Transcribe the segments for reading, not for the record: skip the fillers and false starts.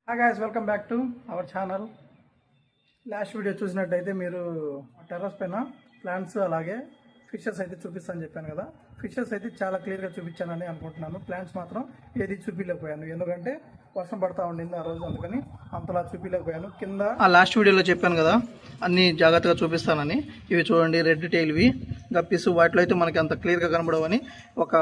Hi guys, welcome back to our channel. Last video చూసినట్టయితే మీరు terrace పైన plants అలాగే ఫిషెస్ అయితే చూపిస్తాను చెప్పాను కదా. ఫిషెస్ అయితే చాలా క్లియర్గా చూపించానని అనుకుంటున్నాను. ప్లాంట్స్ మాత్రం ఏది చూపించలేకపోయాను, ఎందుకంటే వర్షం పడతా ఉండింది ఆ రోజు, అందుకని అంతలా చూపించలేకపోయాను. కింద లాస్ట్ వీడియోలో చెప్పాను కదా అన్ని జాగ్రత్తగా చూపిస్తానని. ఇవి చూడండి, రెడ్ టైల్వి గప్పీస్. వాటిలో అయితే మనకి అంత క్లియర్గా కనబడవని ఒక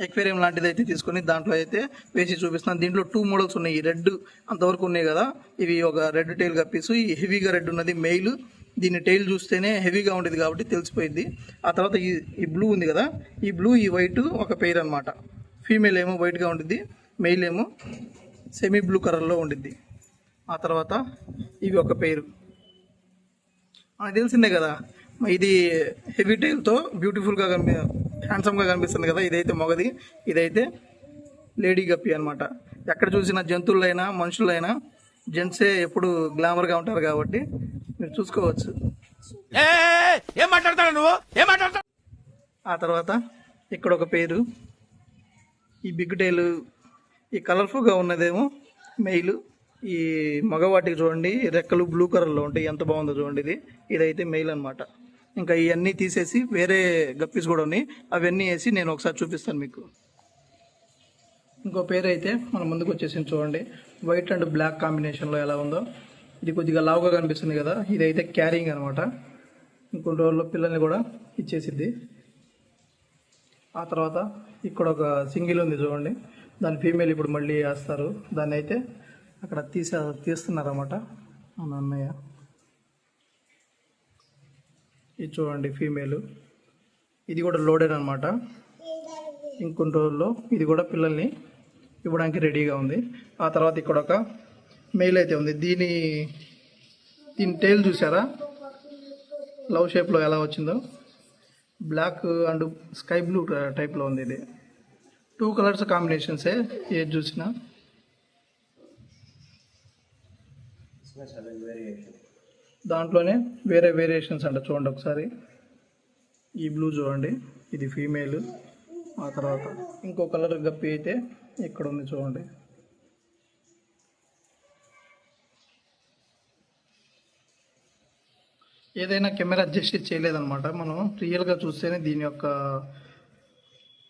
ఎక్వేరియం లాంటిది అయితే తీసుకుని దాంట్లో అయితే వేసి చూపిస్తున్నాను. దీంట్లో 2 మోడల్స్ ఉన్నాయి. రెడ్ అంతవరకు ఉన్నాయి కదా, ఇవి ఒక రెడ్ టైల్ గప్పీసు. ఈ హెవీగా రెడ్ ఉన్నది మెయిల్. దీని టైల్ చూస్తేనే హెవీగా ఉండేది కాబట్టి తెలిసిపోయింది. ఆ తర్వాత ఈ బ్లూ ఉంది కదా, ఈ బ్లూ ఈ వైట్ ఒక పెయిర్ అనమాట. ఫీమేల్ ఏమో వైట్గా ఉండిద్ది, మెయిల్ ఏమో సెమీ బ్లూ కలర్లో ఉండిద్ది. ఆ తర్వాత ఇవి ఒక పెయిర్. మనకు తెలిసిందే కదా, ఇది హెవీ టైల్తో బ్యూటిఫుల్గా హ్యాండ్సమ్గా కనిపిస్తుంది కదా. ఇదైతే మొగది, ఇదైతే లేడీ గప్పి అనమాట. ఎక్కడ చూసిన జంతువులైనా మనుషులైనా జెంట్సే ఎప్పుడు గ్లామర్గా ఉంటారు కాబట్టి మీరు చూసుకోవచ్చు. ఆ తర్వాత ఇక్కడ ఒక పేరు, ఈ బిగ్ టైలు, ఈ కలర్ఫుల్గా ఉన్నదేమో మెయిల్. ఈ మగవాటికి చూడండి రెక్కలు బ్లూ కలర్లో ఉంటాయి, ఎంత బాగుందో చూడండి. ఇదైతే మెయిల్ అనమాట. ఇంకా ఇవన్నీ తీసేసి వేరే గప్పీస్ కూడా ఉన్నాయి, అవన్నీ వేసి నేను ఒకసారి చూపిస్తాను మీకు. ఇంకో పేరు అయితే మన ముందుకు వచ్చేసింది చూడండి, వైట్ అండ్ బ్లాక్ కాంబినేషన్లో ఎలా ఉందో. ఇది కొద్దిగా లావుగా కనిపిస్తుంది కదా, ఇదైతే క్యారింగ్ అనమాట. ఇంకొన్ని రోజుల్లో పిల్లల్ని కూడా ఇచ్చేసిద్ది. ఆ తర్వాత ఇక్కడ ఒక సింగిల్ ఉంది చూడండి, దాని ఫీమేల్ ఇప్పుడు మళ్ళీ వేస్తారు. దాన్ని అయితే అక్కడ తీస్తున్నారన్నమాట మన అన్నయ్య. ఇది చూడండి ఫీమేల్, ఇది కూడా లోడెడ్ అనమాట. ఇంకొన్ని రోజుల్లో ఇది కూడా పిల్లల్ని ఇవ్వడానికి రెడీగా ఉంది. ఆ తర్వాత ఇక్కడ ఒక మెయిల్ అయితే ఉంది. దీని టైల్ చూసారా, లవ్ షేప్లో ఎలా వచ్చిందో, బ్లాక్ అండ్ స్కై బ్లూ టైప్లో ఉంది. ఇది 2 కలర్స్ కాంబినేషన్సే ఏది చూసినా. దాంట్లోనే వేరే వేరియేషన్స్ అంట చూడండి ఒకసారి. ఈ బ్లూ చూడండి, ఇది ఫీమేల్. ఆ తర్వాత ఇంకో కలర్ గప్పి అయితే ఇక్కడ ఉంది చూడండి. ఏదైనా కెమెరా అడ్జస్ట్ చేయలేదన్నమాట. మనం రియల్గా చూస్తేనే దీని యొక్క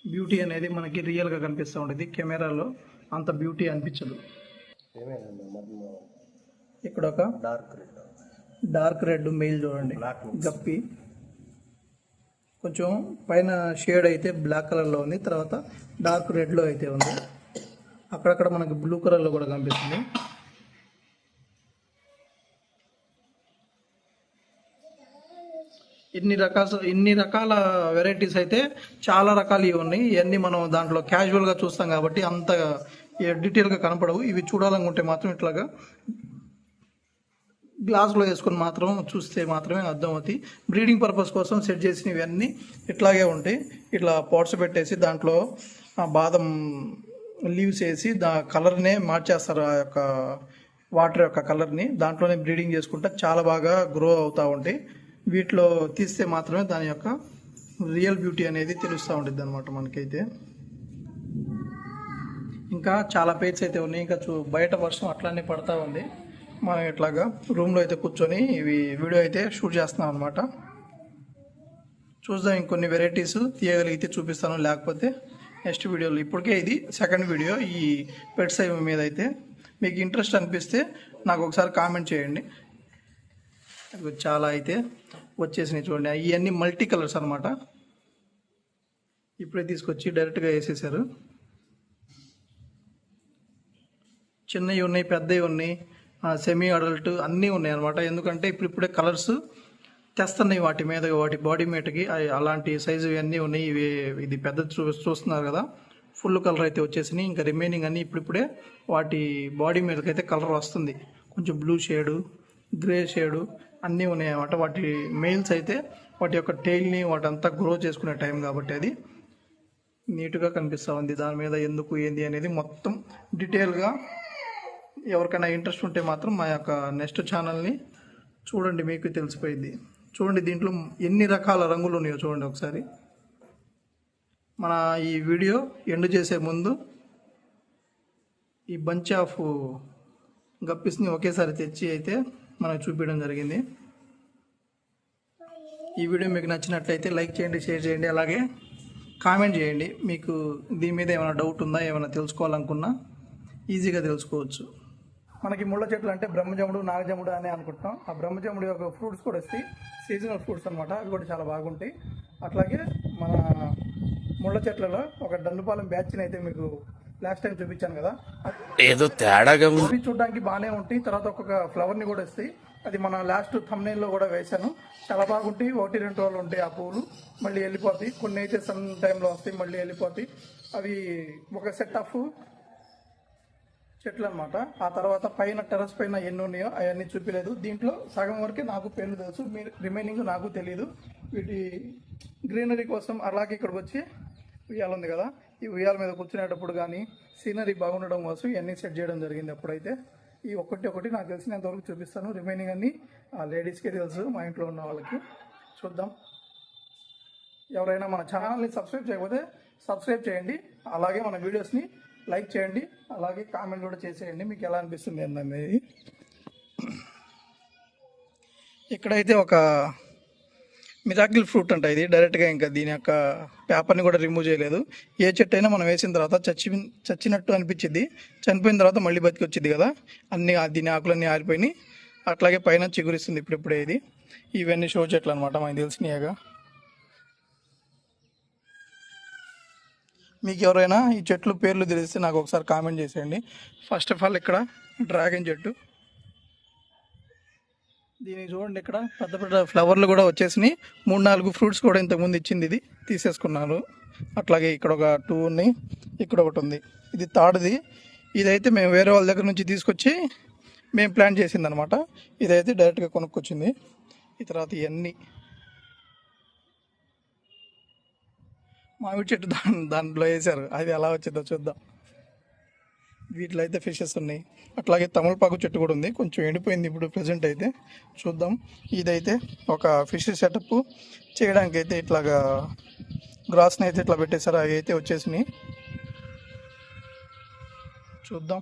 బ్యూటీ అనేది మనకి రియల్గా కనిపిస్తూ ఉంటుంది. కెమెరాలో అంత బ్యూటీ అనిపించదు. ఇక్కడ ఒక డార్క్ రెడ్ మెయిల్ చూడండి గప్పి. కొంచెం పైన షేడ్ అయితే బ్లాక్ కలర్లో ఉంది, తర్వాత డార్క్ రెడ్లో అయితే ఉంది. అక్కడక్కడ మనకి బ్లూ కలర్లో కూడా కనిపిస్తుంది. ఇన్ని రకాల వెరైటీస్ అయితే చాలా రకాలు ఇవి ఉన్నాయి. ఇవన్నీ మనం దాంట్లో క్యాజువల్గా చూస్తాం కాబట్టి అంత డీటెయిల్గా కనపడవు. ఇవి చూడాలనుకుంటే మాత్రం ఇట్లాగా గ్లాస్లో వేసుకొని మాత్రం చూస్తే మాత్రమే అర్థం అవుతాయి. బ్రీడింగ్ పర్పస్ కోసం సెట్ చేసినవి అన్నీ ఇట్లాగే ఉంటాయి. ఇట్లా పాట్స్ పెట్టేసి దాంట్లో బాదం లీవ్స్ వేసి కలర్నే మార్చేస్తారు. ఆ యొక్క వాటర్ యొక్క కలర్ని దాంట్లోనే బ్రీడింగ్ చేసుకుంటే చాలా బాగా గ్రో అవుతూ ఉంటాయి. వీటిలో తీస్తే మాత్రమే దాని యొక్క రియల్ బ్యూటీ అనేది తెలుస్తూ ఉంటుంది అనమాట మనకైతే. ఇంకా చాలా పేర్స్ అయితే ఉన్నాయి. ఇంకా బయట వర్షం అట్లానే పడతా ఉంది. మనం ఇట్లాగా రూమ్లో అయితే కూర్చొని ఇవి వీడియో అయితే షూట్ చేస్తున్నాం అనమాట. చూద్దాం, ఇంకొన్ని వెరైటీస్ తీయగలిగితే చూపిస్తాను, లేకపోతే నెక్స్ట్ వీడియోలో. ఇప్పటికే ఇది సెకండ్ వీడియో ఈ పెట్స్ మీద అయితే. మీకు ఇంట్రెస్ట్ అనిపిస్తే నాకు ఒకసారి కామెంట్ చేయండి. చాలా అయితే వచ్చేసినాయి చూడండి. ఇవన్నీ మల్టీ కలర్స్ అనమాట. ఇప్పుడే తీసుకొచ్చి డైరెక్ట్గా వేసేసారు. చిన్నవి ఉన్నాయి, పెద్దవి ఉన్నాయి, సెమీ అడల్ట్ అన్నీ ఉన్నాయి అనమాట. ఎందుకంటే ఇప్పుడే కలర్స్ తెస్తున్నాయి వాటి మీద, వాటి బాడీ మీదకి అలాంటి సైజు ఇవన్నీ ఉన్నాయి. ఇది పెద్ద చూస్తున్నారు కదా, ఫుల్ కలర్ అయితే వచ్చేసినాయి. ఇంకా రిమైనింగ్ అన్నీ ఇప్పుడిప్పుడే వాటి బాడీ మీదకైతే కలర్ వస్తుంది. కొంచెం బ్లూ షేడు, గ్రే షేడు అన్నీ ఉన్నాయి అన్నమాట. వాటి మెయిల్స్ అయితే వాటి యొక్క టైల్ని వాటంతా గ్రో చేసుకునే టైం కాబట్టి అది నీట్గా కనిపిస్తూ ఉంది. దాని మీద ఎందుకు ఏంది అనేది మొత్తం డీటెయిల్గా ఎవరికైనా ఇంట్రెస్ట్ ఉంటే మాత్రం మా యొక్క నెక్స్ట్ ఛానల్ని చూడండి, మీకు తెలిసిపోయింది. చూడండి దీంట్లో ఎన్ని రకాల రంగులు ఉన్నాయో చూడండి ఒకసారి. మన ఈ వీడియో ఎండ్ చేసే ముందు ఈ బంచ్ ఆఫ్ గప్పీస్ని ఒకేసారి తెచ్చి అయితే మనకు చూపించడం జరిగింది. ఈ వీడియో మీకు నచ్చినట్లయితే లైక్ చేయండి, షేర్ చేయండి, అలాగే కామెంట్ చేయండి. మీకు దీని మీద ఏమైనా డౌట్ ఉందా, ఏమైనా తెలుసుకోవాలనుకున్నా ఈజీగా తెలుసుకోవచ్చు. మనకి ముళ్ళ చెట్లు అంటే బ్రహ్మజముడు, నాగజముడు అని అనుకుంటాం. ఆ బ్రహ్మజముడు యొక్క ఫ్రూట్స్ కూడా వస్తాయి, సీజనల్ ఫ్రూట్స్ అనమాట. అవి కూడా చాలా బాగుంటాయి. అట్లాగే మన ముళ్ళ చెట్లలో ఒక దండుపాలెం బ్యాచ్ని అయితే మీకు లాస్ట్ టైం చూపించాను కదా, ఏదో తేడాగా అవి చూడడానికి బాగానే ఉంటాయి. తర్వాత ఒక్కొక్క ఫ్లవర్ని కూడా వస్తాయి. అది మన లాస్ట్ థంబ్నెయిల్లో కూడా వేశాను. చాలా బాగుంటాయి. 1-2 రోజులు ఉంటాయి ఆ పువ్వులు, మళ్ళీ వెళ్ళిపోతాయి. కొన్ని అయితే సన్ టైంలో వస్తాయి, మళ్ళీ వెళ్ళిపోతాయి. అవి ఒక సెట్ ఆఫ్ చెట్లు అనమాట. ఆ తర్వాత పైన టెర్రస్ పైన ఎన్ని ఉన్నాయో అవన్నీ చూపించలేదు. దీంట్లో సగం వరకే నాకు పేర్లు తెలుసు, రిమైనింగ్ నాకు తెలియదు. వీటి గ్రీనరీ కోసం అలాగే ఇక్కడికి వచ్చి ఉయ్యాల ఉంది కదా, ఈ ఉయ్యాల మీద కూర్చునేటప్పుడు కానీ సీనరీ బాగుండడం కోసం ఇవన్నీ సెట్ చేయడం జరిగింది. అప్పుడైతే ఈ ఒకటి నాకు తెలిసినంతవరకు చూపిస్తాను. రిమైనింగ్ అన్నీ లేడీస్కే తెలుసు, మా ఇంట్లో ఉన్న వాళ్ళకి. చూద్దాం. ఎవరైనా మన ఛానల్ని సబ్స్క్రైబ్ చేయకపోతే సబ్స్క్రైబ్ చేయండి. అలాగే మన వీడియోస్ని లైక్ చేయండి, అలాగే కామెంట్ కూడా చేసేయండి మీకు ఎలా అనిపిస్తుంది అనేది. ఇక్కడైతే ఒక మిరాకిల్ ఫ్రూట్ అంట. ఇది డైరెక్ట్గా ఇంకా దీని యొక్క పేపర్ని కూడా రిమూవ్ చేయలేదు. ఏ చెట్టు అయినా మనం వేసిన తర్వాత చచ్చినట్టు అనిపించింది, చనిపోయిన తర్వాత మళ్ళీ బతికి వచ్చింది కదా, దీని ఆకులన్నీ ఆరిపోయినాయి. అట్లాగే పైన చిగురిస్తుంది ఇప్పుడిప్పుడే. ఇవన్నీ షో చెట్లు అనమాట, మనకు తెలిసినాయిగా. మీకు ఎవరైనా ఈ చెట్లు పేర్లు తెలిస్తే నాకు ఒకసారి కామెంట్ చేసేయండి. ఫస్ట్ ఆఫ్ ఆల్ ఇక్కడ డ్రాగన్ చెట్టు, దీన్ని చూడండి. ఇక్కడ పెద్ద పెద్ద ఫ్లవర్లు కూడా వచ్చేసినాయి. 3-4 ఫ్రూట్స్ కూడా ఇంతకుముందు ఇచ్చింది, ఇది తీసేసుకున్నారు. అట్లాగే ఇక్కడ ఒక 2 ఉన్నాయి, ఇక్కడ ఒకటి ఉంది. ఇది తాడుది. ఇదైతే మేము వేరే వాళ్ళ దగ్గర నుంచి తీసుకొచ్చి మేము ప్లాన్ చేసింది అనమాట. ఇదైతే డైరెక్ట్గా కొనుక్కొచ్చింది. ఈ తర్వాత ఇవన్నీ మామిడి చెట్టు దాంట్లో వేశారు, అది ఎలా వచ్చిందో చూద్దాం. వీటిలో అయితే ఫిషెస్ ఉన్నాయి. అట్లాగే తమలపాకు చెట్టు కూడా ఉంది, కొంచెం ఎండిపోయింది ఇప్పుడు ప్రజెంట్ అయితే. చూద్దాం. ఇదైతే ఒక ఫిష్ సెటప్ చేయడానికి అయితే ఇట్లాగా గ్రాస్ని అయితే ఇట్లా పెట్టేశారు, అవి అయితే వచ్చేసినాయి. చూద్దాం.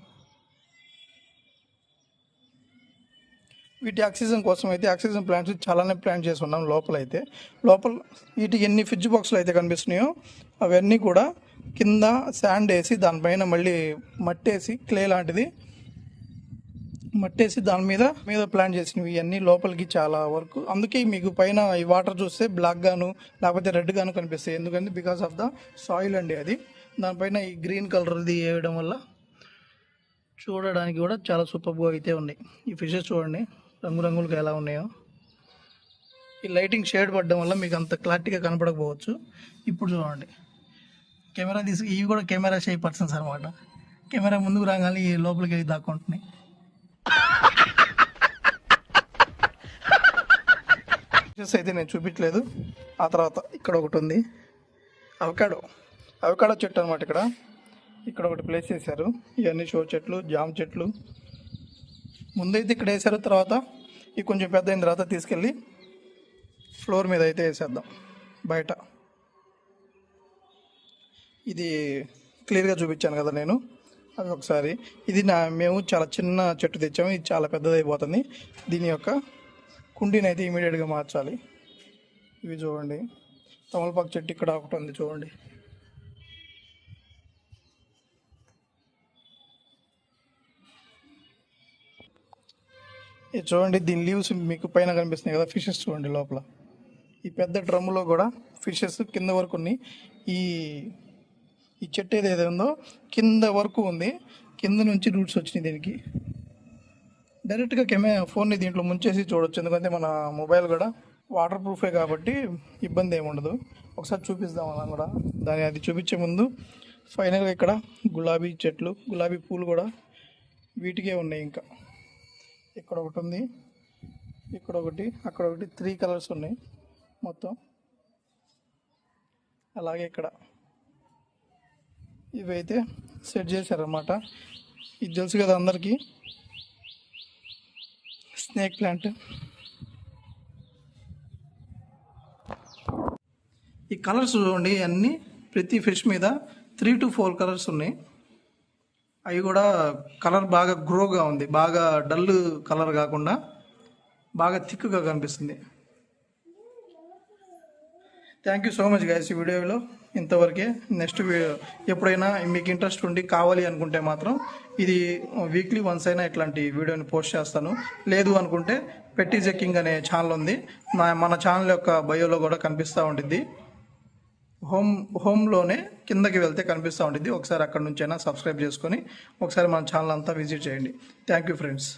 వీటి ఆక్సిజన్ కోసం అయితే ఆక్సిజన్ ప్లాంట్స్ చాలానే ప్లాంట్ చేసి ఉన్నాం. లోపల వీటికి ఎన్ని ఫ్రిడ్జ్ బాక్స్లు అయితే కనిపిస్తున్నాయో అవన్నీ కూడా కింద శాండ్ వేసి దానిపైన మళ్ళీ మట్టేసి క్లే లాంటిది మట్టేసి దాని మీద ప్లాంట్ చేసినవి ఇవన్నీ లోపలికి చాలా వరకు. అందుకే మీకు పైన ఈ వాటర్ చూస్తే బ్లాక్ గాను లేకపోతే రెడ్ గాను కనిపిస్తాయి. ఎందుకంటే బికాస్ ఆఫ్ ద సాయిల్ అండి అది. దానిపైన ఈ గ్రీన్ కలర్ది వేయడం వల్ల చూడడానికి కూడా చాలా సూపర్గా అయితే ఉన్నాయి. ఈ ఫిషెస్ చూడండి రంగురంగులుగా ఎలా ఉన్నాయో. ఈ లైటింగ్ షేడ్ పడడం వల్ల మీకు అంత క్లారిటీగా కనపడకపోవచ్చు. ఇప్పుడు చూడండి, కెమెరా ఇవి కూడా కెమెరా షై పర్సన్స్ అనమాట. కెమెరా ముందుకు రాగానే ఈ లోపలికి వెళ్ళి దాక్కుంటున్నాయి. ఫిషెస్ అయితే నేను చూపించలేదు. ఆ తర్వాత ఇక్కడ ఒకటి ఉంది, అవకాడో చెట్టు అనమాట. ఇక్కడ ఒకటి ప్లేస్ చేశారు. ఇవన్నీ షో చెట్లు, జామ చెట్లు ముందైతే ఇక్కడ వేసారు. తర్వాత ఇవి కొంచెం పెద్ద అయిన తర్వాత తీసుకెళ్ళి ఫ్లోర్ మీద అయితే వేసేద్దాం బయట. ఇది క్లియర్గా చూపించాను కదా నేను, అది ఒకసారి. ఇది మేము చాలా చిన్న చెట్టు తెచ్చాము, ఇది చాలా పెద్దదైపోతుంది. దీని యొక్క కుండీని అయితే ఇమీడియట్గా మార్చాలి. ఇవి చూడండి, తమలపాకు చెట్టు ఇక్కడ ఒకటి ఉంది చూడండి. ఇది చూడండి, దీని లీవ్స్ మీకు పైన కనిపిస్తున్నాయి కదా, ఫిషెస్ చూడండి లోపల. ఈ పెద్ద డ్రమ్ములో కూడా ఫిషెస్ కింద వరకు ఉన్నాయి. ఈ చెట్టు ఏదైతే ఉందో కింద వరకు ఉంది, కింద నుంచి రూట్స్ వచ్చినాయి దీనికి. డైరెక్ట్గా ఫోన్ని దీంట్లో ముంచేసి చూడొచ్చు, ఎందుకంటే మన మొబైల్ కూడా వాటర్ ప్రూఫే కాబట్టి ఇబ్బంది ఏమి ఉండదు. ఒకసారి చూపిస్తాం అలా కూడా. అది చూపించే ముందు ఫైనల్గా ఇక్కడ గులాబీ చెట్లు, గులాబీ పూలు కూడా వీటికే ఉన్నాయి. ఇంకా ఇక్కడ ఒకటి ఉంది, ఇక్కడ ఒకటి, అక్కడ ఒకటి, 3 కలర్స్ ఉన్నాయి మొత్తం. అలాగే ఇక్కడ ఇవైతే సెట్ చేశారన్నమాట. ఇది తెలుసు కదా అందరికీ, స్నేక్ ప్లాంట్. ఈ కలర్స్ చూడండి, అన్నీ ప్రతి ఫిష్ మీద 3 to 4 కలర్స్ ఉన్నాయి. అవి కూడా కలర్ బాగా గ్రోగా ఉంది, బాగా డల్ కలర్ కాకుండా బాగా థిక్గా కనిపిస్తుంది. Thank you so much guys. ఈ వీడియోలో ఇంతవరకే. నెక్స్ట్ ఎప్పుడైనా మీకు ఇంట్రెస్ట్ ఉండి కావాలి అనుకుంటే మాత్రం ఇది వీక్లీ వన్స్ అయినా ఇట్లాంటి వీడియోని పోస్ట్ చేస్తాను. లేదు అనుకుంటే పెట్టి చెక్కింగ్ అనే ఛానల్ ఉంది, మన ఛానల్ యొక్క బయోలో కూడా కనిపిస్తూ ఉంటుంది. హోమ్లోనే కిందకి వెళ్తే కనిపిస్తూ ఉంటుంది. ఒకసారి అక్కడ నుంచి అయినా సబ్స్క్రైబ్ చేసుకొని ఒకసారి మన ఛానల్ అంతా విజిట్ చేయండి. Thank you friends.